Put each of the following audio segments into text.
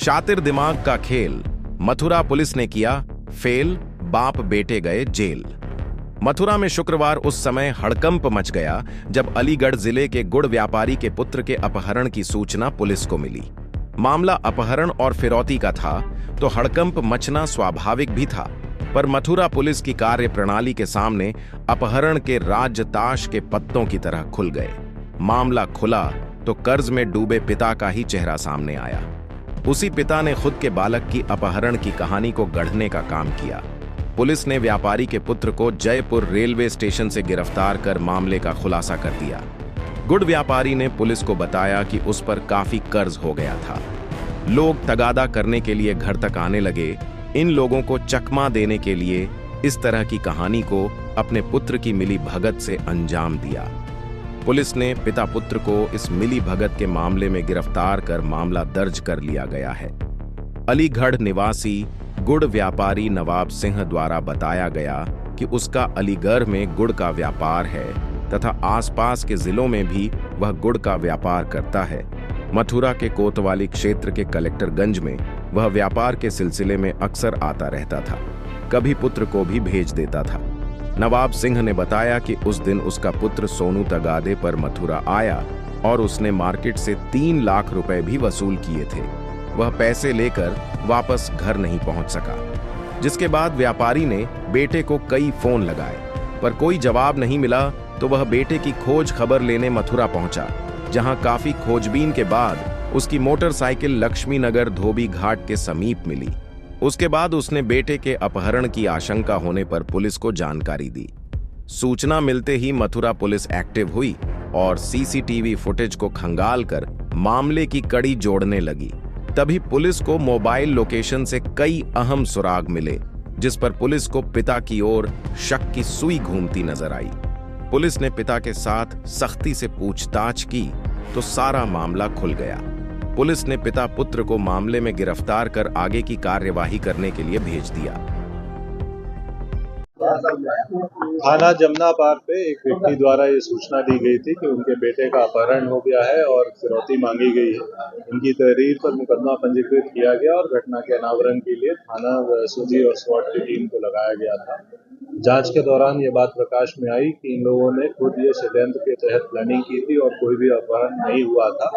शातिर दिमाग का खेल, मथुरा पुलिस ने किया फेल, बाप बेटे गए जेल। मथुरा में शुक्रवार उस समय हड़कंप मच गया जब अलीगढ़ जिले के गुड़ व्यापारी के पुत्र के अपहरण की सूचना पुलिस को मिली। मामला अपहरण और फिरौती का था तो हड़कंप मचना स्वाभाविक भी था, पर मथुरा पुलिस की कार्य प्रणाली के सामने अपहरण के राज ताश के पत्तों की तरह खुल गए। मामला खुला तो कर्ज में डूबे पिता का ही चेहरा सामने आया। उसी पिता ने खुद के बालक की अपहरण की कहानी को गढ़ने का काम किया। पुलिस ने व्यापारी के पुत्र को जयपुर रेलवे स्टेशन से गिरफ्तार कर मामले का खुलासा कर दिया। गुड़ व्यापारी ने पुलिस को बताया कि उस पर काफी कर्ज हो गया था। लोग तगादा करने के लिए घर तक आने लगे। इन लोगों को चकमा देने के लिए इस तरह की कहानी को अपने पुत्र की मिली भगत से अंजाम दिया। पुलिस ने पिता पुत्र को इस मिली भगत के मामले में गिरफ्तार कर मामला दर्ज कर लिया गया है। अलीगढ़ निवासी गुड़ व्यापारी नवाब सिंह द्वारा बताया गया कि उसका अलीगढ़ में गुड़ का व्यापार है तथा आसपास के जिलों में भी वह गुड़ का व्यापार करता है। मथुरा के कोतवाली क्षेत्र के कलेक्टरगंज में वह व्यापार के सिलसिले में अक्सर आता रहता था, कभी पुत्र को भी भेज देता था। नवाब सिंह ने बताया कि उस दिन उसका पुत्र सोनू तगादे पर मथुरा आया और उसने मार्केट से 3 लाख रुपए भी वसूल किए थे। वह पैसे लेकर वापस घर नहीं पहुंच सका, जिसके बाद व्यापारी ने बेटे को कई फोन लगाए, पर कोई जवाब नहीं मिला तो वह बेटे की खोज खबर लेने मथुरा पहुंचा, जहां काफी खोजबीन के बाद उसकी मोटरसाइकिल लक्ष्मी नगर धोबी घाट के समीप मिली। उसके बाद उसने बेटे के अपहरण की आशंका होने पर पुलिस को जानकारी दी। सूचना मिलते ही मथुरा पुलिस एक्टिव हुई और सीसीटीवी फुटेज को खंगालकर मामले की कड़ी जोड़ने लगी। तभी पुलिस को मोबाइल लोकेशन से कई अहम सुराग मिले, जिस पर पुलिस को पिता की ओर शक की सुई घूमती नजर आई। पुलिस ने पिता के साथ सख्ती से पूछताछ की तो सारा मामला खुल गया। पुलिस ने पिता पुत्र को मामले में गिरफ्तार कर आगे की कार्यवाही करने के लिए भेज दिया। थाना जमुना पार पे एक व्यक्ति द्वारा ये सूचना दी गई थी कि उनके बेटे का अपहरण हो गया है और फिरौती मांगी गई है। इनकी तहरीर पर मुकदमा पंजीकृत किया गया और घटना के अनावरण के लिए थाना सूजी और स्वाट की टीम को लगाया गया था। जांच के दौरान ये बात प्रकाश में आई कि इन लोगों ने खुद ये षड्यंत्र के तहत प्लानिंग की थी और कोई भी अपहरण नहीं हुआ था।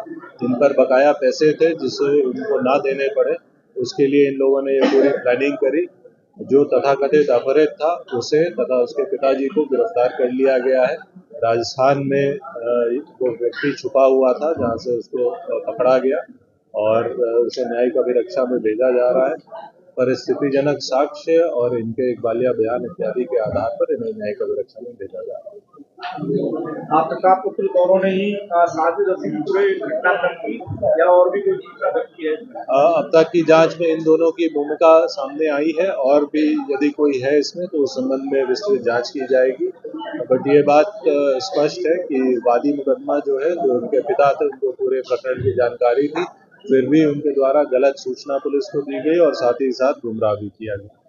इन पर बकाया पैसे थे जिससे उनको ना देने पड़े, उसके लिए इन लोगों ने ये पूरी प्लानिंग करी। जो तथाकथित अपहृत था उसे तथा उसके पिताजी को गिरफ्तार कर लिया गया है। राजस्थान में वो व्यक्ति छुपा हुआ था जहां से उसको पकड़ा गया और उसे न्यायिक अभिरक्षा में भेजा जा रहा है। परिस्थितिजनक साक्ष्य और इनके इकबालिया बयान इत्यादि के आधार पर इन्हें न्यायिक अभिरक्षा में भेजा जा रहा है। आपका पुत्र दोनों ने ही साजिश रची पूरे घटनाक्रम की या और भी कोई चीज रखी है? अब तक की जांच में इन दोनों की भूमिका सामने आई है और भी यदि कोई है इसमें तो उस संबंध में विस्तृत जांच की जाएगी। बट ये बात स्पष्ट है कि वादी मुकदमा जो है, जो उनके पिता थे, उनको पूरे प्रकरण की जानकारी थी, फिर भी उनके द्वारा गलत सूचना पुलिस को दी गई और साथ ही साथ गुमराह भी किया गया।